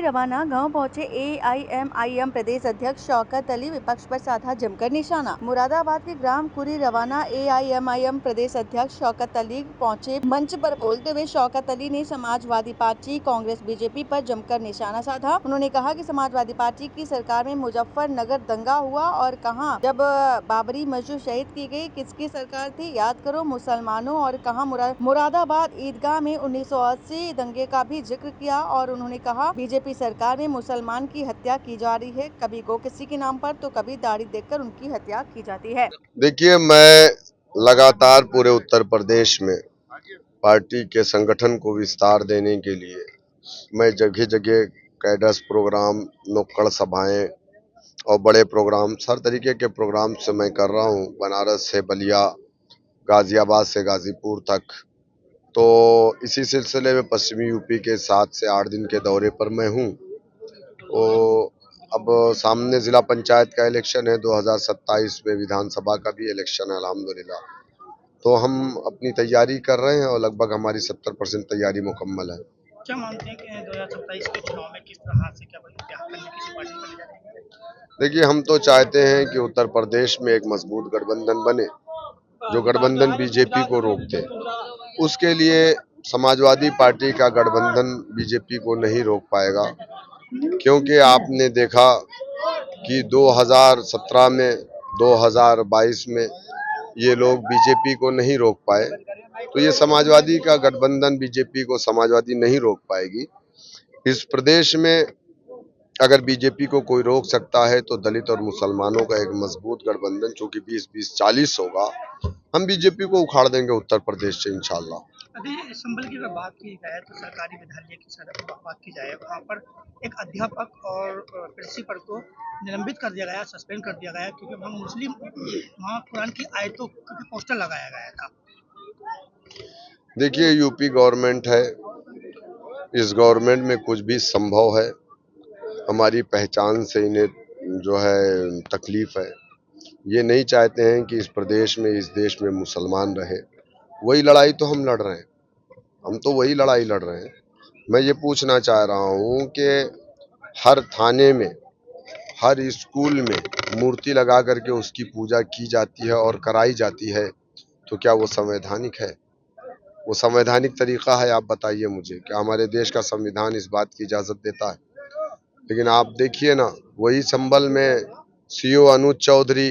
रवाना गांव पहुंचे एआईएमआईएम प्रदेश अध्यक्ष शौकत अली, विपक्ष पर साधा जमकर निशाना। मुरादाबाद के ग्राम कुरी रवाना एआईएमआईएम प्रदेश अध्यक्ष शौकत अली पहुंचे। मंच पर बोलते हुए शौकत अली ने समाजवादी पार्टी, कांग्रेस, बीजेपी पर जमकर निशाना साधा। उन्होंने कहा कि समाजवादी पार्टी की सरकार में मुजफ्फरनगर दंगा हुआ और कहा जब बाबरी मस्जिद शहीद की गई, किसकी सरकार थी, याद करो, मुसलमानों। और कहा मुरादाबाद ईदगाह में 1980 दंगे का भी जिक्र किया और उन्होंने कहा बीजेपी सरकार में मुसलमान की हत्या की जा रही है, कभी गो किसी के नाम पर तो कभी दाढ़ी देखकर उनकी हत्या की जाती है। देखिए, मैं लगातार पूरे उत्तर प्रदेश में पार्टी के संगठन को विस्तार देने के लिए मैं जगह जगह कैडर्स प्रोग्राम, नुक्कड़ सभाएं और बड़े प्रोग्राम, हर तरीके के प्रोग्राम से मैं कर रहा हूं। बनारस से बलिया, गाजियाबाद से गाजीपुर तक। तो इसी सिलसिले में पश्चिमी यूपी के 7 से 8 दिन के दौरे पर मैं हूं। तो अब सामने जिला पंचायत का इलेक्शन है, 2027 में विधानसभा का भी इलेक्शन है अल्हम्दुलिल्लाह। तो हम अपनी तैयारी कर रहे हैं और लगभग हमारी 70% तैयारी मुकम्मल है। क्या मानते हैं कि 2027 के चुनाव में किस तरह से क्या करने की पार्टी बनी जाएगी? देखिए, हम तो चाहते हैं कि उत्तर प्रदेश में एक मजबूत गठबंधन बने, जो गठबंधन बीजेपी को रोक दे। उसके लिए समाजवादी पार्टी का गठबंधन बीजेपी को नहीं रोक पाएगा, क्योंकि आपने देखा कि 2017 में, 2022 में ये लोग बीजेपी को नहीं रोक पाए। तो ये समाजवादी का गठबंधन बीजेपी को समाजवादी नहीं रोक पाएगी। इस प्रदेश में अगर बीजेपी को कोई रोक सकता है तो दलित और मुसलमानों का एक मजबूत गठबंधन, चूंकि 20-20-40 होगा, हम बीजेपी को उखाड़ देंगे उत्तर प्रदेश से इंशाल्लाह। अभी संभल की अगर बात की जाए तो सरकारी विद्यालय की बात की जाए, वहाँ पर एक अध्यापक और प्रिंसिपल को निलंबित कर दिया गया, सस्पेंड कर दिया गया, क्योंकि वहाँ मुस्लिम वहाँ कुरान की आयतों के पोस्टर लगाया गया था। देखिए, यूपी गवर्नमेंट है, इस गवर्नमेंट में कुछ भी संभव है। हमारी पहचान से इन्हें जो है तकलीफ है। ये नहीं चाहते हैं कि इस प्रदेश में, इस देश में मुसलमान रहे। वही लड़ाई तो हम लड़ रहे हैं, हम तो वही लड़ाई लड़ रहे हैं। मैं ये पूछना चाह रहा हूँ कि हर थाने में, हर स्कूल में मूर्ति लगा करके उसकी पूजा की जाती है और कराई जाती है, तो क्या वो संवैधानिक है? वो संवैधानिक तरीका है? आप बताइए मुझे, क्या हमारे देश का संविधान इस बात की इजाज़त देता है? लेकिन आप देखिए ना, वही संभल में सीओ अनुज चौधरी,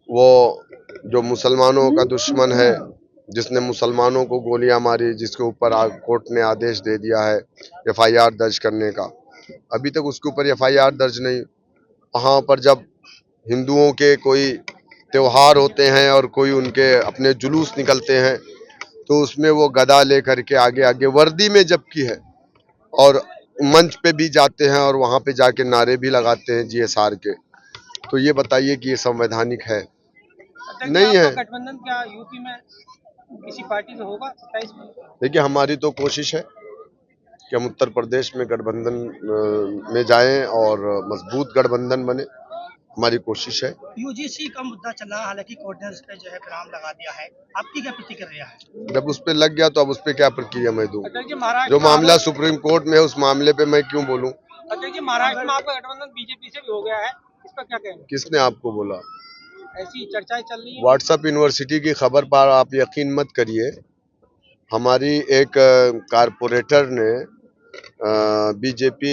वो जो मुसलमानों का दुश्मन है, जिसने मुसलमानों को गोलियां मारी, जिसके ऊपर कोर्ट ने आदेश दे दिया है एफआईआर दर्ज करने का, अभी तक उसके ऊपर एफआईआर दर्ज नहीं। वहाँ पर जब हिंदुओं के कोई त्योहार होते हैं और कोई उनके अपने जुलूस निकलते हैं, तो उसमें वो गदा लेकर के आगे आगे वर्दी में जबकि है, और मंच पे भी जाते हैं और वहाँ पे जाके नारे भी लगाते हैं जीएसआर के। तो ये बताइए कि ये संवैधानिक है? नहीं है। गठबंधन क्या यूपी में किसी पार्टी से होगा 27 में? देखिए, हमारी तो कोशिश है कि हम उत्तर प्रदेश में गठबंधन में जाएं और मजबूत गठबंधन बने। हमारी कोशिश है। यूजीसी का मुद्दा चला, हालांकि कोर्ट ने उस पर जो है विराम लगा दिया है, आपकी क्या प्रतिक्रिया है? जब उस पर लग गया तो अब उस पर क्या प्रक्रिया मैं दूं? जो मामला सुप्रीम कोर्ट में है, उस मामले पे मैं क्यों बोलूं? अध्यक्ष जी, महाराष्ट्र में आपका गठबंधन बीजेपी से भी हो गया है, इस पर क्या कहेंगे? किसने आपको बोला? ऐसी चर्चाएं चल रही है। व्हाट्सएप यूनिवर्सिटी की खबर पर आप यकीन मत करिए। हमारी एक कारपोरेटर ने बीजेपी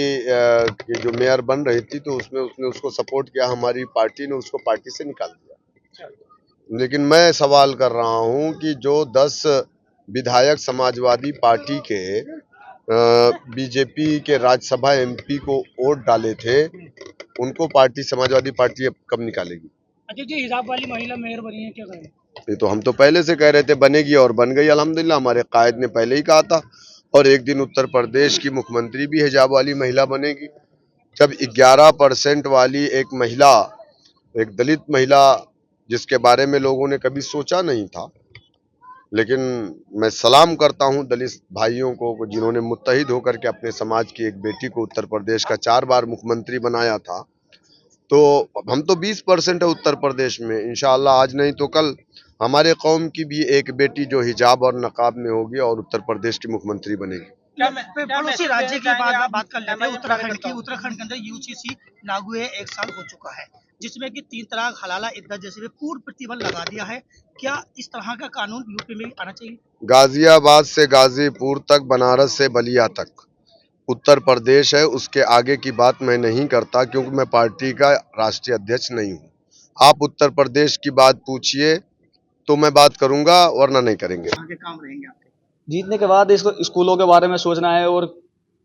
की जो मेयर बन रही थी, तो उसमें उसने उसको सपोर्ट किया, हमारी पार्टी ने उसको पार्टी से निकाल दिया। लेकिन मैं सवाल कर रहा हूं कि जो 10 विधायक समाजवादी पार्टी के बीजेपी के राज्यसभा एमपी को वोट डाले थे, उनको पार्टी, समाजवादी पार्टी अब कब निकालेगी? अच्छा जी, हिजाब वाली महिला मेयर बनी है, क्या करें? ये तो हम तो पहले से कह रहे थे बनेगी और बन गई अल्हम्दुलिल्लाह। हमारे कायद ने पहले ही कहा था, और एक दिन उत्तर प्रदेश की मुख्यमंत्री भी हिजाब वाली महिला बनेगी। जब 11% वाली एक महिला, एक दलित महिला, जिसके बारे में लोगों ने कभी सोचा नहीं था, लेकिन मैं सलाम करता हूं दलित भाइयों को जिन्होंने मुत्तहिद होकर के अपने समाज की एक बेटी को उत्तर प्रदेश का 4 बार मुख्यमंत्री बनाया था। तो हम तो 20% है उत्तर प्रदेश में। इंशाअल्लाह आज नहीं तो कल हमारे कौम की भी एक बेटी जो हिजाब और नकाब में होगी और उत्तर प्रदेश की मुख्यमंत्री बनेगी। पड़ोसी राज्य की बात कर लेते हैं, उत्तराखंड के अंदर यूजीसी लागू 1 साल हो चुका है, जिसमें कि 3 तलाक, हलाला, इद्दत जैसे पूर्ण प्रतिबंध लगा दिया है। क्या इस तरह का कानून यूपी में आना चाहिए? गाजियाबाद से गाजीपुर तक, बनारस से बलिया तक उत्तर प्रदेश है, उसके आगे की बात मैं नहीं करता, क्योंकि मैं पार्टी का राष्ट्रीय अध्यक्ष नहीं हूँ। आप उत्तर प्रदेश की बात पूछिए तो मैं बात करूंगा, वरना नहीं करेंगे। आगे काम रहेंगे आपके? जीतने के बाद इसको स्कूलों के बारे में सोचना है और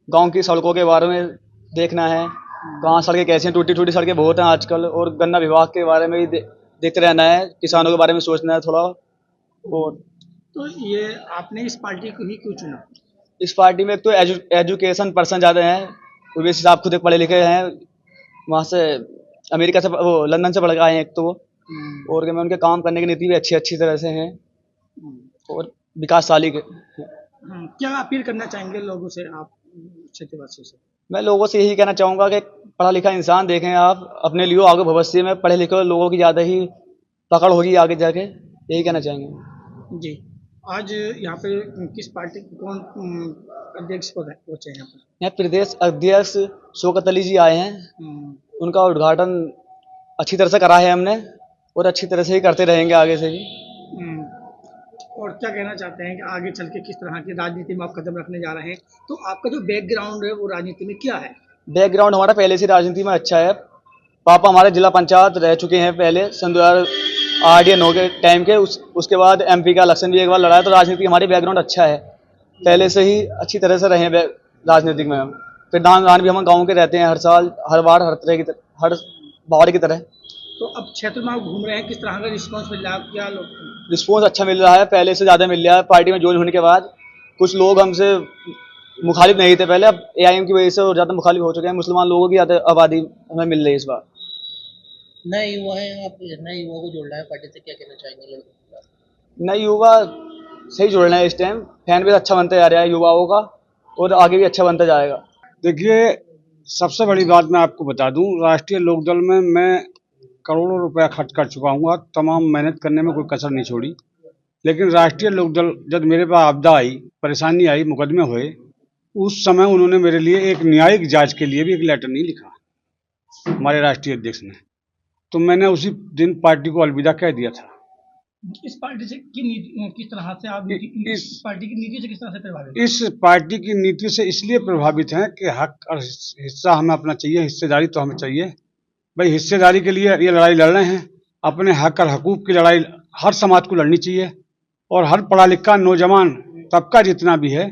गांव की सड़कों के बारे में देखना है, कहाँ सड़कें कैसी हैं, टूटी टूटी सड़कें बहुत हैं आजकल, और गन्ना विभाग के बारे में भी देखते रहना है, किसानों के बारे में सोचना है थोड़ा। और तो ये आपने इस पार्टी को ही क्यों चुना? इस पार्टी में एक तो एजुकेशन पर्सन ज़्यादा हैं, ओवैसी साहब खुद एक पढ़े लिखे हैं, वहाँ से अमेरिका से वो लंदन से पढ़ के आए हैं एक तो वो, और मैं उनके काम करने की नीति भी अच्छी तरह से हैं और विकासशाली के। क्या अपील करना चाहेंगे लोगों से आप, क्षेत्रवासियों से? मैं लोगों से यही कहना चाहूँगा कि पढ़ा लिखा इंसान देखें आप अपने लिए, आगे भविष्य में पढ़े लिखे लोगों की ज़्यादा ही पकड़ होगी आगे जाके, यही कहना चाहेंगे। जी, आज यहाँ पे किस पार्टी कौन अध्यक्ष पहुँचे हैं यहाँ पर? यहाँ प्रदेश अध्यक्ष शौकत अली जी आए हैं, उनका उद्घाटन अच्छी तरह से करा है हमने, और अच्छी तरह से ही करते रहेंगे आगे से भी। और क्या कहना चाहते हैं कि आगे चल के किस तरह की राजनीति में आप कदम रखने जा रहे हैं? तो आपका जो बैकग्राउंड है वो राजनीति में क्या है? बैकग्राउंड हमारा पहले से राजनीति में अच्छा है। पापा हमारे जिला पंचायत रह चुके हैं पहले सन 2008 या 2009 के टाइम के, उसके बाद MP का इलेक्शन भी एक बार लड़ा है, तो राजनीति हमारी बैकग्राउंड अच्छा है, पहले से ही अच्छी तरह से रहे हैं राजनीतिक में हम। प्रधान भी हम गाँव के रहते हैं हर साल, हर बार, हर बार की तरह। तो अब क्षेत्र में आप घूम रहे हैं, किस तरह का रिस्पॉन्स मिल रहा है? क्या रिस्पॉन्स अच्छा मिल रहा है, पहले से ज़्यादा मिल रहा है। पार्टी में ज्वाइन होने के बाद कुछ लोग हमसे मुखालिफ नहीं थे पहले, अब AIM की वजह से और ज़्यादा मुखालिफ हो चुके हैं। मुसलमान लोगों की ज़्यादा आबादी हमें मिल रही है इस बार। नए युवा हैं आप, नए युवा को जोड़ रहे हैं पार्टी से, क्या कहना चाहेंगे लोग? नए युवा सही जुड़ रहे हैं इस टाइम, फैन भी अच्छा बनता जा रहा है युवाओं का, और आगे भी अच्छा बनता जाएगा। देखिए, सबसे बड़ी बात मैं आपको बता दूं, राष्ट्रीय लोकदल में मैं करोड़ों रुपया खर्च कर चुका हूँ, तमाम मेहनत करने में कोई कसर नहीं छोड़ी। लेकिन राष्ट्रीय लोकदल जब मेरे पास आपदा आई, परेशानी आई, मुकदमे हुए, उस समय उन्होंने मेरे लिए एक न्यायिक जांच के लिए भी एक लेटर नहीं लिखा हमारे राष्ट्रीय अध्यक्ष ने, तो मैंने उसी दिन पार्टी को अलविदा कह दिया था। इस पार्टी से किस तरह से आप इस पार्टी की नीति से किस तरह से प्रभावित? इस पार्टी की नीति से इसलिए प्रभावित हैं कि हक और हिस्सा हमें अपना चाहिए, हिस्सेदारी तो हमें चाहिए। भाई हिस्सेदारी के लिए ये लड़ाई लड़ रहे हैं, अपने हक और हकूक़ की लड़ाई हर समाज को लड़नी चाहिए, और हर पढ़ा लिखा नौजवान तबका जितना भी है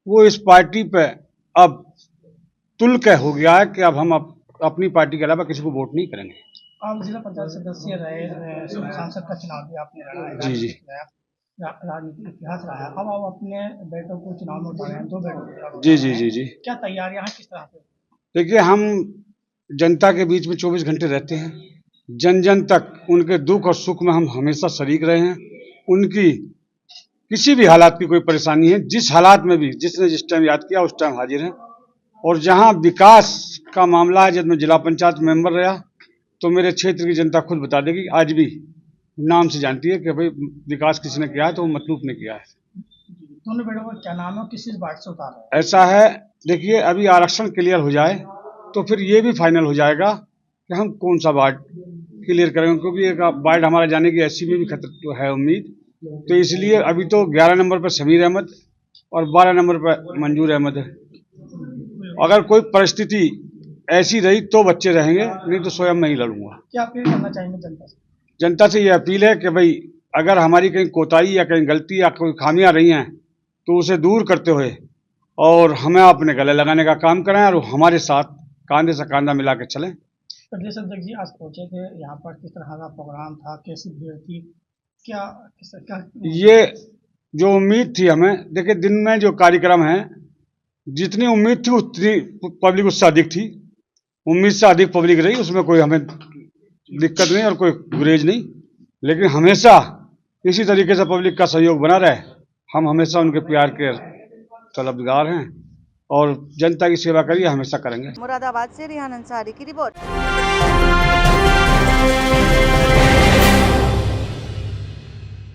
वो इस पार्टी पे अब तुल के हो गया है कि अब हम अपनी पार्टी के अलावा किसी को वोट नहीं करेंगे। आप जिला पंचायत सदस्य रहे, सांसद का चुनाव भी आपने लड़ा है, जी, राजनीतिक इतिहास रहा है, अब आप अपने बेटों को चुनाव में उतारे हैं, 2 बेटों? जी। क्या तैयारियां हैं, किस तरह से? देखिए, हम जनता के बीच में 24 घंटे रहते हैं, जन जन तक उनके दुख और सुख में हम हमेशा शरीक रहे हैं। उनकी किसी भी हालात की कोई परेशानी है, जिस हालात में भी जिसने जिस टाइम याद किया उस टाइम हाजिर हैं। और जहां विकास का मामला है, जब मैं जिला पंचायत मेंबर रहा, तो मेरे क्षेत्र की जनता खुद बता देगी, आज भी नाम से जानती है कि भाई विकास किसी ने किया है तो वो मतलूब ने किया है। दोनों बेटों का क्या नाम है, किस वार्ड से उतार रहे हैं? ऐसा है, देखिए, अभी आरक्षण क्लियर हो जाए तो फिर ये भी फाइनल हो जाएगा कि हम कौन सा वार्ड क्लियर करेंगे, क्योंकि एक वार्ड हमारा जाने की SC में भी खतरा है उम्मीद, तो इसलिए अभी तो 11 नंबर पर समीर अहमद और 12 नंबर पर मंजूर अहमद है। अगर कोई परिस्थिति ऐसी रही तो बच्चे रहेंगे, नहीं तो स्वयं मैं ही लड़ूंगा। क्या अपील करना चाहेंगे जनता से? जनता से ये अपील है कि भाई अगर हमारी कहीं कोताही या कहीं गलती या कोई खामियां रही हैं तो उसे दूर करते हुए और हमें अपने गले लगाने का काम करें और हमारे साथ कांधे से कांधा मिला के चलें। प्रदेश अध्यक्ष जी आज पहुंचे थे यहाँ पर, किस तरह का प्रोग्राम था, कैसी भीड़ थी, क्या ये जो उम्मीद थी हमें, देखिए दिन में जो कार्यक्रम है, जितनी उम्मीद थी उतनी पब्लिक उससे अधिक थी, उम्मीद से अधिक पब्लिक रही, उसमें कोई हमें दिक्कत नहीं और कोई गुरेज नहीं। लेकिन हमेशा इसी तरीके से पब्लिक का सहयोग बना रहे, हम हमेशा उनके प्यार के तलबगार हैं और जनता की सेवा करिए, हमेशा करेंगे। मुरादाबाद से रिहान अंसारी की रिपोर्ट।